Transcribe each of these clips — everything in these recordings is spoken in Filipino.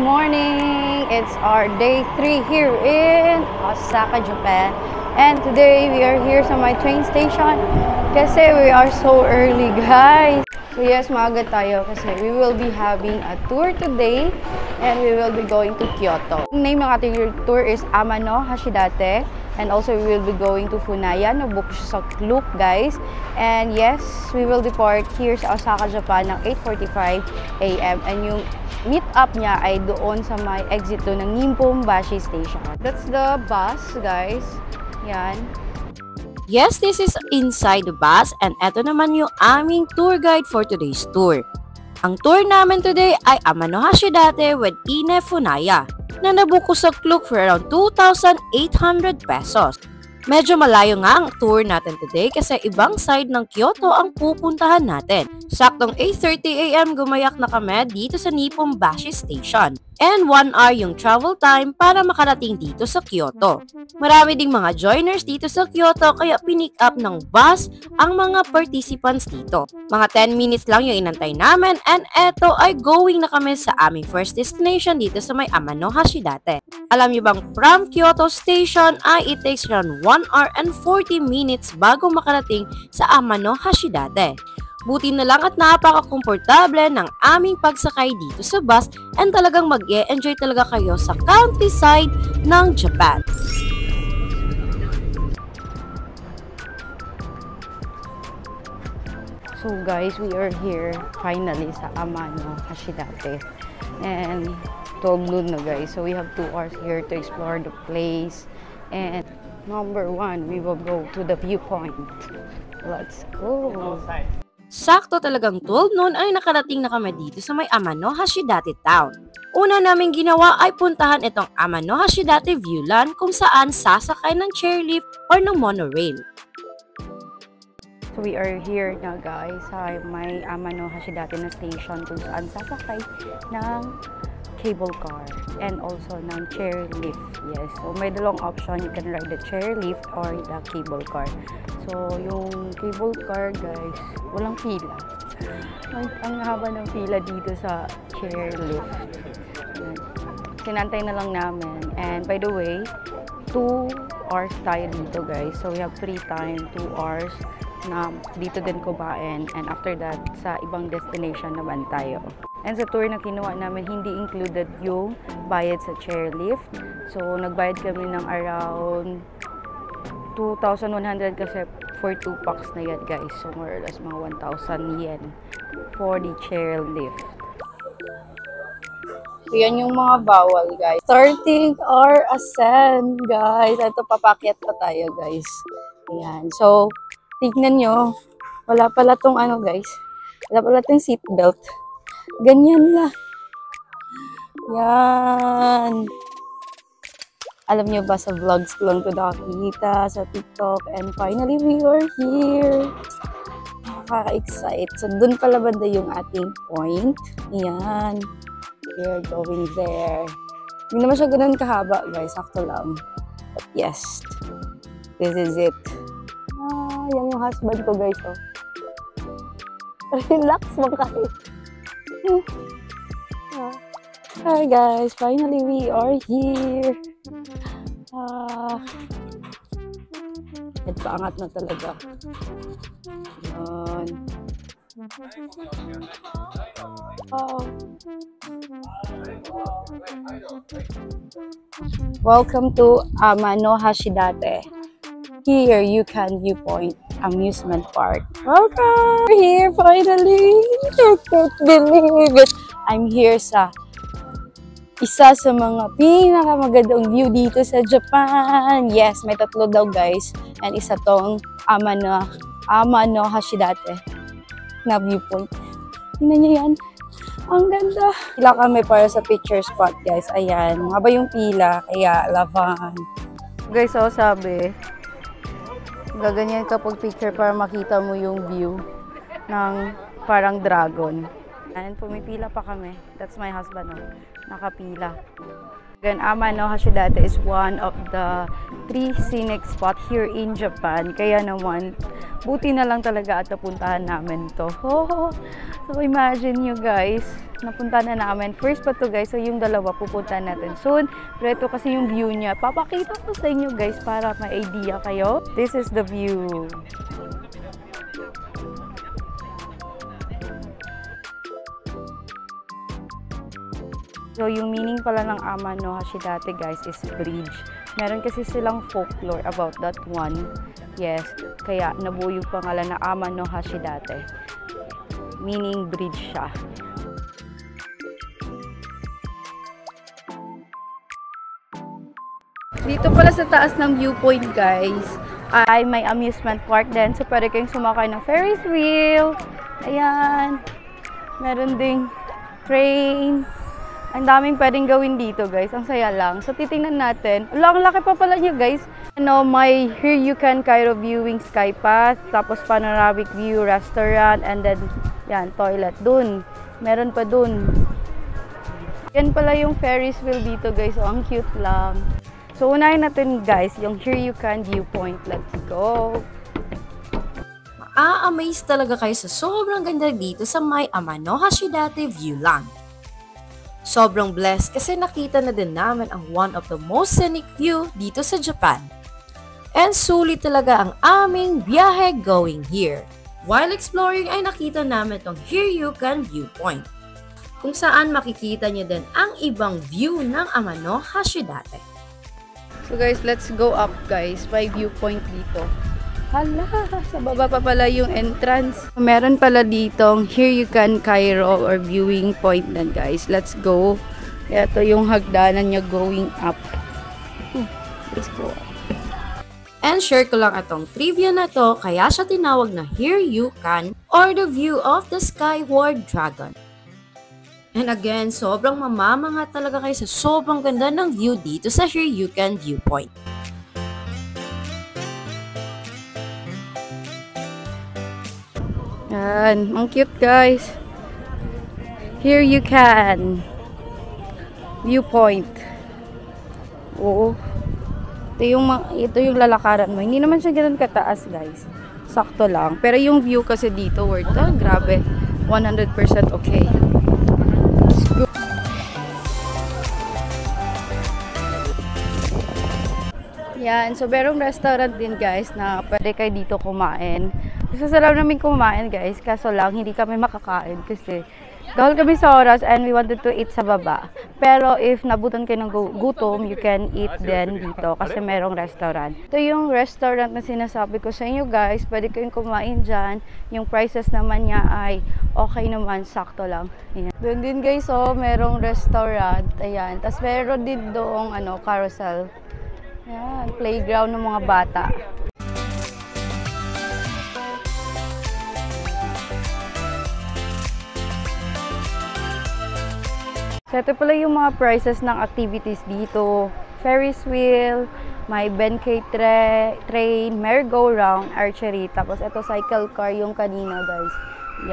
morning! It's our day 3 here in Osaka, Japan. And today we are here sa my train station kasi we are so early, guys. So yes, maaga tayo kasi we will be having a tour today and we will be going to Kyoto. The name ng ating tour is Amano Hashidate. And also, we will be going to Funaya. Nabook siya sa Klook, guys. And yes, we will depart here sa Osaka, Japan ng 8:45 AM. And yung meet-up niya ay doon sa may exit doon ng Nippon-Bashi Station. That's the bus, guys. Yan. Yes, this is inside the bus. And eto naman yung aming tour guide for today's tour. Ang tour namin today ay Amano Hashidate with Ine Funaya na nabuko sa Klook for around 2,800 pesos. Medyo malayo nga ang tour natin today kasi ibang side ng Kyoto ang pupuntahan natin. Saktong 8:30 AM gumayak na kami dito sa Nippon-Bashi Station. And 1 hour yung travel time para makarating dito sa Kyoto. Marami ding mga joiners dito sa Kyoto kaya pinick up ng bus ang mga participants dito. Mga 10 minutes lang yung inantay namin and eto ay going na kami sa aming first destination dito sa may Amano Hashidate. Alam niyo bang from Kyoto Station ay it takes around 1 hour and 40 minutes bago makarating sa Amano Hashidate. Buti na lang at napaka-komportable ng aming pagsakay dito sa bus and talagang mag-e-enjoy talaga kayo sa countryside ng Japan. So guys, we are here finally sa Amano Hashidate. And 12 noon na, guys. So we have 2 hours here to explore the place. And number 1, we will go to the viewpoint. Let's go! Sakto talagang 12 noon ay nakarating na kami dito sa may Amano Hashidate Town. Una naming ginawa ay puntahan itong Amano Hashidate Viewland kung saan sasakay ng chairlift or ng monorail. So we are here na, guys, sa may Amano Hashidate na station kung saan sasakay ng cable car and also ng chairlift. Yes, so may dalawang option. You can ride the chairlift or the cable car. So yung cable car, guys, walang pila. Ang haba ng pila dito sa chairlift. Sinantay na lang namin. And by the way, 2 hours tayo dito, guys. So we have free time, 2 hours na dito din kumain. And after that, sa ibang destination naman tayo. And sa tour na kinuha namin, hindi included yung bayad sa chairlift. So nagbayad kami ng around 2,100 kasi for 2 packs na yan, guys. So more or less mga 1,000 yen for the chairlift. So yan yung mga bawal, guys. Starting our ascent, guys. Ito, papakyat pa tayo, guys. Ayan. So, tignan nyo. Wala pala tong ano, guys. Wala pala tong seatbelt. Ganyan lang. Yan. Alam nyo ba, sa vlogs ko lang ito nakakita sa TikTok. And finally, we are here. Nakaka-excite. So, dun pala banda yung ating point. Yan. We are going there. Hindi naman siya ganun kahaba, guys. Sakto lang. But yes. This is it. Yan yung husband ko, guys. Oh. Relax mo kayo. Hi, guys. Finally, we are here. Paangat na talaga. Yan. Welcome to Amano Hashidate. Here you can viewpoint amusement park. Welcome! We're here finally! I can't believe it! I'm here sa isa sa mga pinakamagandang view dito sa Japan. Yes, may 3 daw, guys. And isa tong Amano Hashidate na viewpoint. Tingnan niyo yan. Ang ganda. Pila kami para sa picture spot, guys. Ayan. Mahaba yung pila. Kaya laban. Guys, so sabi, gaganyan kapag picture para makita mo yung view ng parang dragon. And pumipila pa kami. That's my husband. Oh. Nakapila. Again, Amano Hashidate is one of the 3 scenic spot here in Japan. Kaya naman, buti na lang talaga at napuntahan namin to. Oh, so imagine nyo guys, napunta na namin. First pa to guys, so yung dalawa pupunta natin soon. Pero ito kasi yung view niya. Papakita ko sa inyo guys para ma-idea kayo. This is the view. So, yung meaning pala ng Amano Hashidate guys is bridge. Meron kasi silang folklore about that one. Yes, kaya nabuo yung pangalan na Amano Hashidate. Meaning bridge siya. Dito pala sa taas ng viewpoint guys, ay may amusement park din. So, pwede kayong sumakay ng Ferris wheel. Ayan. Meron ding train. Ang daming pwedeng gawin dito guys. Ang saya lang. So titingnan natin. Ang laki pa pala niya guys. May Here You Can Cairo Viewing Sky Path. Tapos panoramic view restaurant. And then yan, toilet dun. Meron pa dun. Yan pala yung Ferris wheel dito guys. So ang cute lang. So unahin natin guys yung Here You Can viewpoint. Let's go. Amaze talaga kayo sa sobrang ganda dito sa may Amano Hashidate View Land. Sobrang blessed kasi nakita na din namin ang one of the most scenic view dito sa Japan. And sulit talaga ang aming biyahe going here. While exploring ay nakita namin tong Here You Can viewpoint, kung saan makikita niyo din ang ibang view ng Amano Hashidate. So guys, let's go up guys. May viewpoint dito. Hala, sa baba pa pala yung entrance. Meron pala ditong Here You Can Cairo or viewing point na guys. Let's go. Ito yung hagdanan niya going up. Let's go. And share ko lang itong trivia na to, kaya siya tinawag na Here You Can or the view of the Skyward Dragon. And again, sobrang mamamanga talaga kayo sa sobrang ganda ng view dito sa Here You Can viewpoint. Yan, ang cute guys. Here You Can viewpoint. Oo. Ito yung lalakaran mo. Hindi naman siya ganoon kataas guys. Sakto lang. Pero yung view kasi dito worth grabe. 100% okay. Let's go. Yan, so merong restaurant din guys na pwede kayo dito kumain. Gusto sarap namin kumain guys, kaso lang hindi kami makakain kasi gawal kami sa oras and we wanted to eat sa baba. Pero if nabutan kayo ng gutom, you can eat din dito kasi merong restaurant. Ito yung restaurant na sinasabi ko sa inyo guys, pwede kayong kumain dyan. Yung prices naman niya ay okay naman, sakto lang. Ayan. Doon din guys, oh, merong restaurant. Ayan. Tapos meron din doong carousel. Ayan, playground ng mga bata. So, ito pala yung mga prices ng activities dito. Ferris wheel, may Benkei train, merry-go-round, archery. Tapos, ito cycle car yung kanina, guys.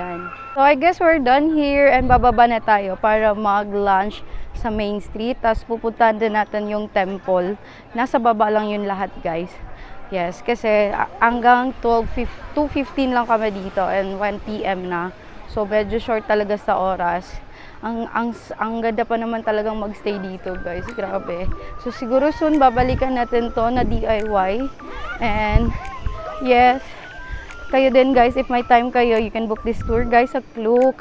Yan. So, I guess we're done here and bababa na tayo para mag-lunch sa Main Street. Tapos, pupuntahan din natin yung temple. Nasa baba lang yun lahat, guys. Yes, kasi hanggang 2:15 lang kami dito and 1 PM na. So, medyo short talaga sa oras. Ang ganda pa naman talagang magstay dito guys, grabe. So siguro soon babalikan natin to na DIY. And yes, kayo din guys, if may time kayo, you can book this tour guys sa Klook.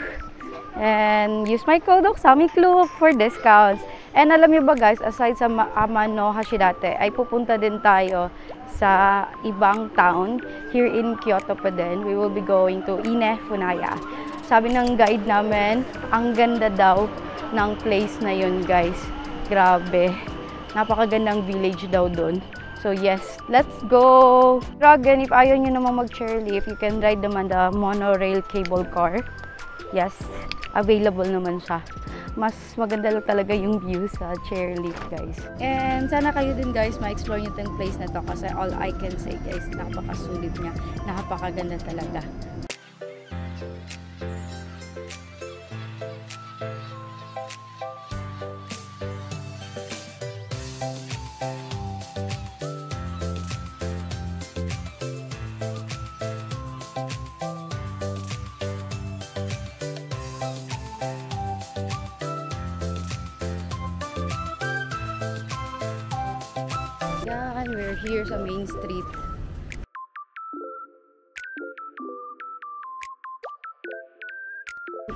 And use my code Oksami Klook for discounts. And alam niyo ba guys, aside sa Amano Hashidate, ay pupunta din tayo sa ibang town here in Kyoto pa din. We will be going to Ine Funaya. Sabi ng guide namin, ang ganda daw ng place na yun guys. Grabe. Napakagandang village daw dun. So yes, let's go! Pero again, if ayaw nyo naman mag-chairlift, you can ride naman the monorail cable car. Yes, available naman siya. Mas maganda lang talaga yung view sa chairlift guys. And sana kayo din guys ma-explore nyo itong place na to kasi all I can say guys, napakasulit niya. Napakaganda talaga. here sa main street.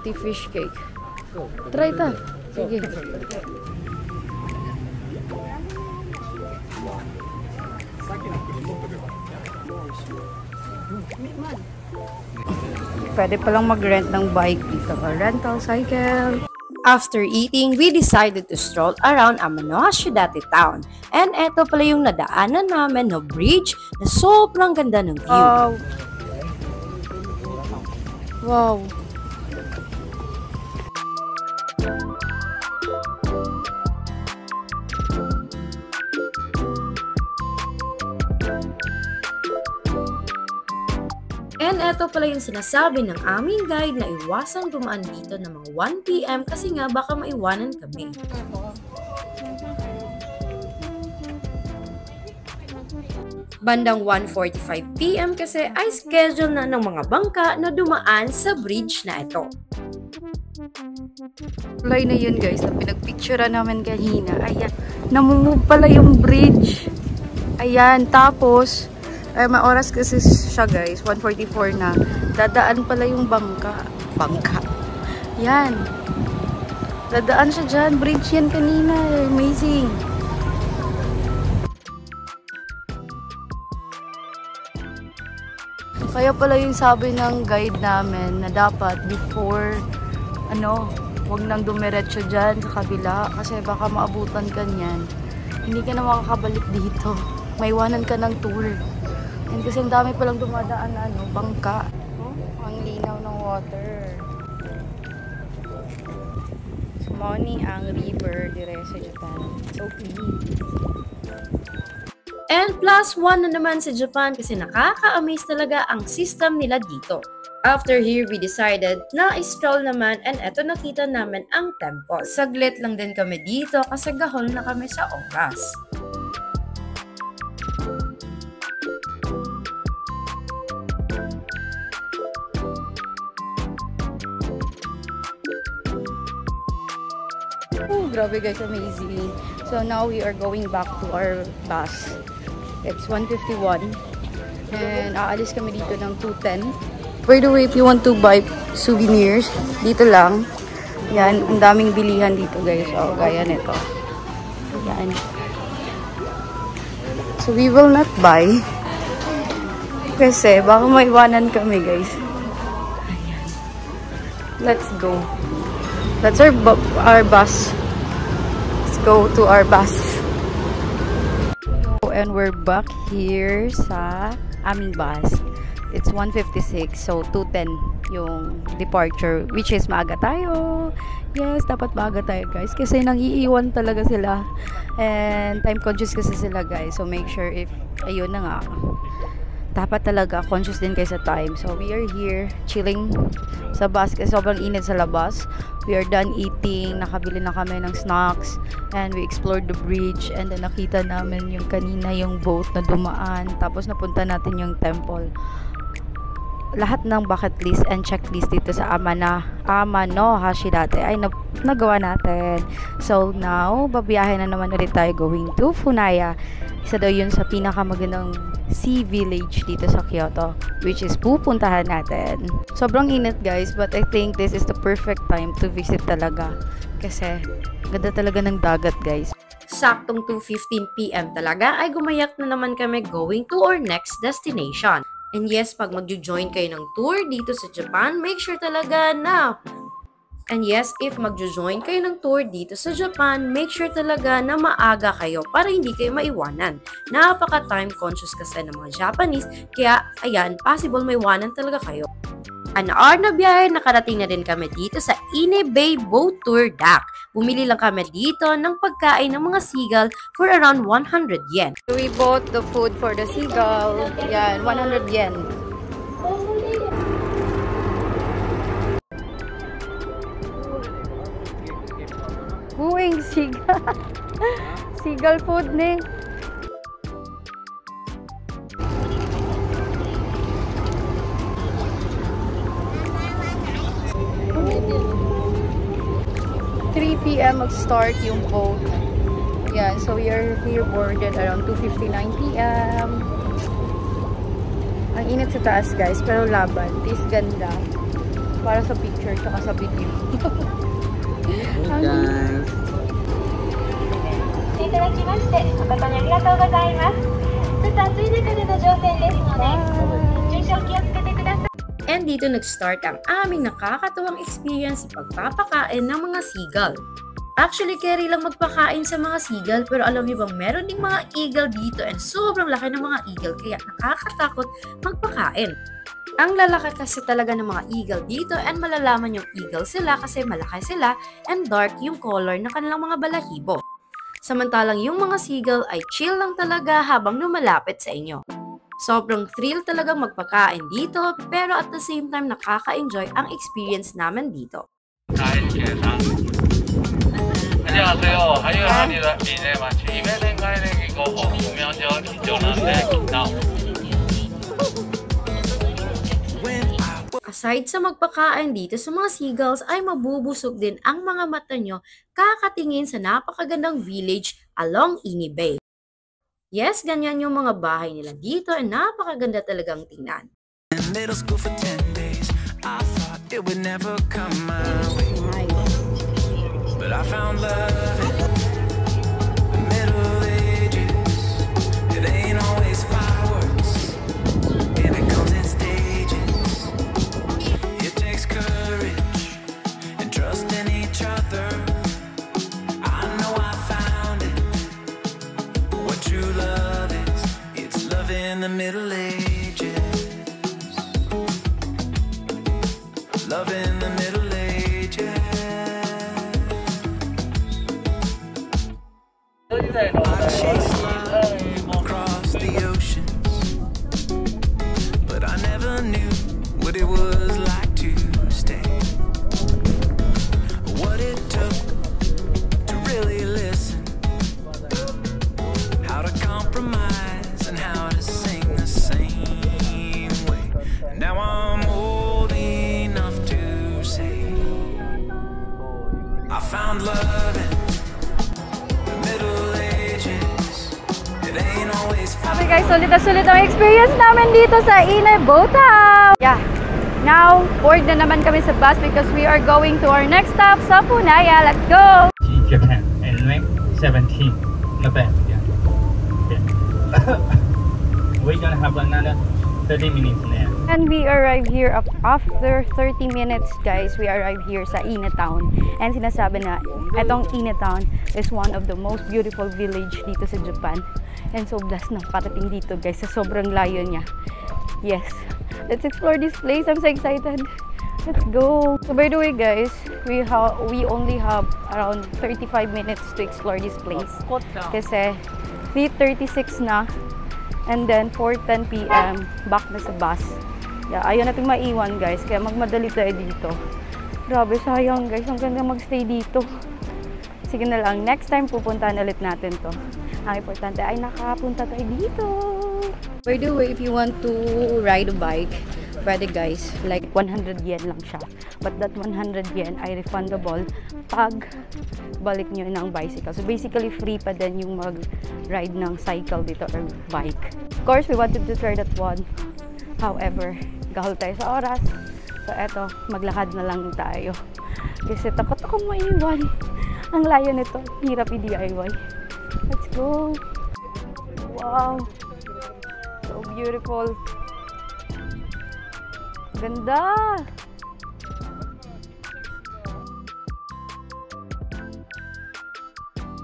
Fish cake. Try ta. Sige. Pwede palang mag-rent ng bike dito. Rental cycle. After eating, we decided to stroll around Amano Hashidate town. And eto pala yung nadaanan namin na bridge na sobrang ganda ng view. Wow. Wow. And eto pala yung sinasabi ng aming guide na iwasang dumaan dito ng mga 1 PM kasi nga baka maiwanan kami. Bandang 1:45 PM kasi ay schedule na ng mga bangka na dumaan sa bridge na ito. Tulay na yun guys, na pinagpicturean namin kanina. Ayan, namumove pala yung bridge. Ayan, tapos may oras kasi siya guys, 1:44 na. Dadaan pala yung bangka. Bangka. Yan. Dadaan siya dyan. Bridge yan kanina. Amazing. Kaya pala yung sabi ng guide namin na dapat before, wag nang dumiretso dyan sa kabila kasi baka maabutan ka niyan. Hindi ka na makakabalik dito. Maiwanan ka ng tour. And kasi ang dami palang dumadaan na bangka. Ang linaw ng water. Sumoni ang river dire sa Japan. So clean. And +1 na naman sa Japan kasi nakaka-amaze talaga ang system nila dito. After here, we decided na stroll naman and eto nakita namin ang temple. Saglit lang din kami dito kasi gahol na kami sa oras. Oh, grabe guys, amazing. So now we are going back to our bus. It's 1:51 and aalis kami dito ng 2:10. By the way, if you want to buy souvenirs, dito lang. Yan, ang daming bilihan dito guys. So, gaya nito. Yan. So we will not buy kasi baka maiwanan kami guys. Ayan. Let's go. That's our bus. Let's go to our bus. And we're back here sa aming bus. It's 1:56, so 2:10 yung departure, which is maaga tayo. Yes, dapat maaga tayo guys kasi nang-iiwan talaga sila and time conscious kasi sila guys, so make sure if ayun na nga, dapat talaga conscious din kayo sa time. So we are here chilling sa bus kasi sobrang init sa labas. We are done eating, nakabili na kami ng snacks and we explored the bridge and then nakita namin yung kanina yung boat na dumaan, tapos napunta natin yung temple. Lahat ng bucket list and checklist dito sa Amano Hashidate ay nagawa natin. So now, babiyahe na naman ulit tayo going to Funaya. Isa daw yun sa pinakamagandang sea village dito sa Kyoto, which is pupuntahan natin. Sobrang init guys, but I think this is the perfect time to visit talaga. Kasi ganda talaga ng dagat guys. Saktong 2:15 PM talaga ay gumayak na naman kami going to our next destination. And yes, pag magjo-join kayo ng tour dito sa Japan, make sure talaga na maaga kayo para hindi kayo maiwanan. Napaka-time conscious kasi ng mga Japanese, kaya ayan, possible maiwanan talaga kayo. An hour na biyahe, nakarating na din kami dito sa Ine Bay Boat Tour Dock. Bumili lang kami dito ng pagkain ng mga seagull for around 100 yen. We bought the food for the seagull. Yan, 100 yen. Buwing seagull. Seagull food ne. PM mag-start yung boat. Ayan, so we are here boarded around 2:59 p.m. Ang init sa taas guys, pero laban. This ganda. Para sa picture, tsaka sa video. Guys. いただきまして誠にありがとうございます。ちょっと暑い中での乗船ですので、熱中症気をつけてください。 And dito nag-start ang aming nakakatuwang experience sa pagpapakain ng mga seagull. Actually, carry lang magpakain sa mga seagull, pero alam niyo bang meron ding mga eagle dito and sobrang laki ng mga eagle kaya nakakatakot magpakain. Ang lalaki kasi talaga ng mga eagle dito and malalaman yung eagle sila kasi malaki sila and dark yung color ng kanilang mga balahibo. Samantalang yung mga seagull ay chill lang talaga habang lumalapit sa inyo. Sobrang thrill talaga magpakain dito pero at the same time nakaka-enjoy ang experience naman dito. 안녕하세요. 하이어한이라 미네 마치 이메덴 가이랭이고 구명전 기존한데 now. Aside sa magpakain dito sa mga seagulls ay mabubusog din ang mga mata nyo kakatingin sa napakagandang village along Ini Bay. Yes, ganyan yung mga bahay nila dito and napakaganda talagang tingnan. In middle school for 10 days, I thought it would never come my way. But I found love in the Middle Ages. It ain't always fireworks, and it comes in stages. It takes courage and trust in each other. I know I found it. What true love is, it's love in the Middle Ages. Love in the Middle Ages. I chased love across the oceans, but I never knew what it was like to stay. What it took to really listen, how to compromise and how to sing the same way. Now I'm old enough to say I found love in the Middle Ages. It ain't always Okay guys, sulit na sulit ang experience namin dito sa Ini Boat House. Yeah, now board na naman kami sa bus because we are going to our next stop sa Funaya. Let's go! Japan and rank 17. Not bad. Yeah. We're gonna have another 30 minutes there. And we arrived here after 30 minutes guys. We arrived here sa Ini Town. And sinasabi na itong Ini Town is one of the most beautiful village dito sa Japan. And so blessed na parating dito guys sa sobrang layo niya. Yes, let's explore this place. I'm so excited. Let's go. So by the way guys, we only have around 35 minutes to explore this place. Kasi 3:36 na. And then 4:10 p.m. back na sa bus. Yeah, ayaw natin maiwan guys, kaya magmadali tayo dito. Grabe, sayang guys, ang ganda magstay dito. Sige na lang, next time pupuntahan ulit natin to. Ang importante ay nakapunta tayo dito. By the way, if you want to ride a bike, pwede guys, like 100 yen lang siya. But that 100 yen ay refundable pag balik nyo ng bicycle. So basically, free pa din yung mag-ride ng cycle dito or bike. Of course, we wanted to try that one. However, gahol tayo sa oras. So eto, maglakad na lang tayo. Kasi takot ako maiwan. Ang layo nito, hirap i-DIY. Let's go! Wow! So beautiful! Ganda!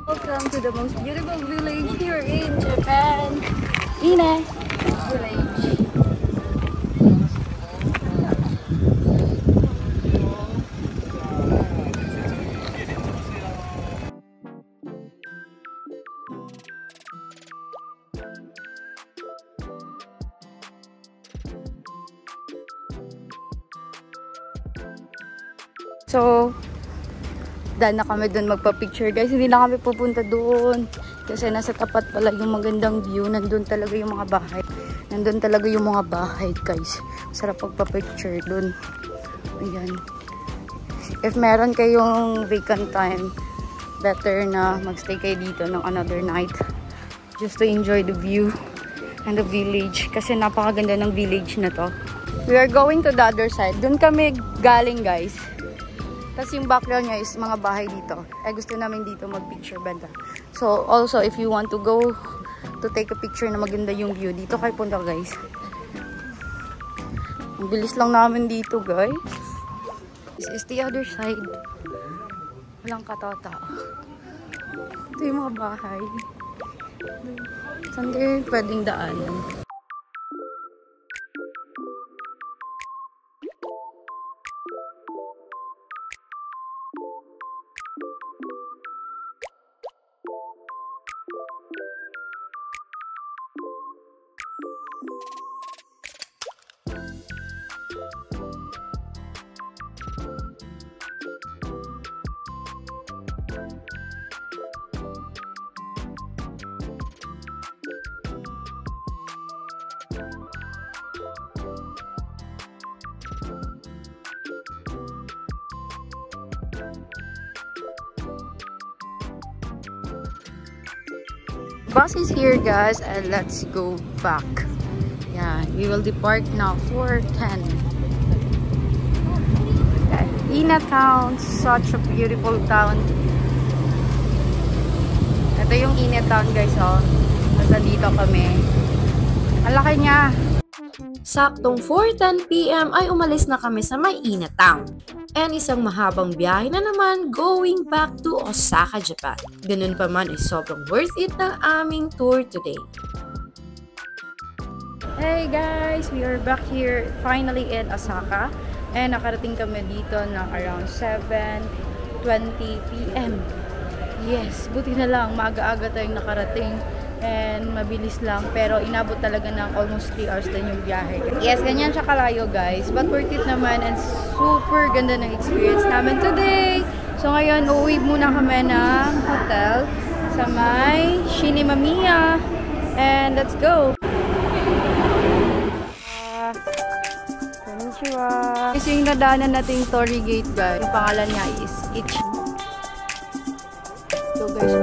Welcome to the most beautiful village here in Japan, Ini Village. So, dahil na kami doon magpa-picture guys, hindi na kami pupunta doon kasi nasa tapat pala yung magandang view. Nandun talaga yung mga bahay, nandun talaga yung mga bahay guys. Sarap magpa-picture doon. Ayan, if meron kayong vacant time, better na magstay kayo dito ng another night just to enjoy the view and the village kasi napakaganda ng village na to. We are going to the other side. Doon kami galing, guys. Tapos yung background niya is mga bahay dito. Gusto namin dito mag-picture banda. So also if you want to go to take a picture na maganda yung view, dito kayo punta, guys. Ang bilis lang namin dito, guys. This is the other side. Walang katao-tao. Ito yung mga bahay. Saan kayo pwedeng daanan? Bus is here, guys, and let's go back. Yeah, we will depart now 4:10. Okay. Ina Town, such a beautiful town. Ito yung Ina Town, guys, oh. Nasa dito kami. Ang laki niya. Saktong 4:10 PM ay umalis na kami sa may Ina Town. And isang mahabang biyahe na naman going back to Osaka, Japan. Ganun pa man ay sobrang worth it ng aming tour today. Hey guys, we are back here finally in Osaka. And nakarating kami dito ng around 7:20 PM. Yes, buti na lang, maaga-aga tayong nakarating. And mabilis lang, pero inabot talaga ng almost 3 hours din yung biyahe. Yes, ganyan siya kalayo, guys, but worth it naman and super ganda ng experience namin today. So ngayon, uuwi muna kami ng hotel sa may Shinimamiya, and let's go! Konnichiwa! Kasi yung nadaanan nating Torii Gate, guys, yung pangalan niya is Ichi. So guys,